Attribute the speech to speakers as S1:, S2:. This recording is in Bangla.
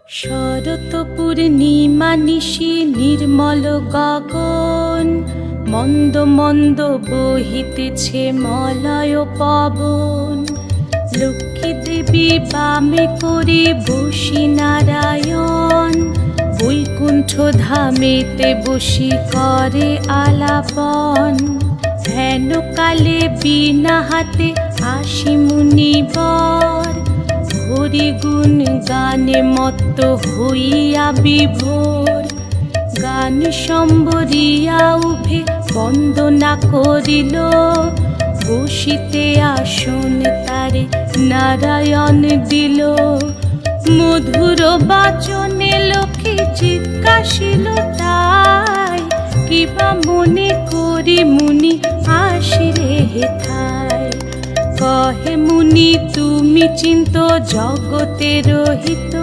S1: শরৎ পূর্ণিমা নিশি নির্মল গগন, মন্দ মন্দ বহিতেছে মলয় পবন। লক্ষ্মী দেবী বামে করে বসি নারায়ণ, বৈকুণ্ঠ ধামেতে বসি করে আলাপন। হেন কালে বিনা হাতে আসি মুনিবর, হরি গুণ গানে মত্ত হইয়া বিভোর। গান সম্বরিয়া উভে বন্দনা করিল, বসিতে আসন তারে নারায়ণ দিল। মধুর বাচনে লোকে জিজ্ঞাসিল তাই, কিবা মনে করি মুনি আসিরে হেথায়। কহে মুনি তুমি চিন্ত জগতের হিত,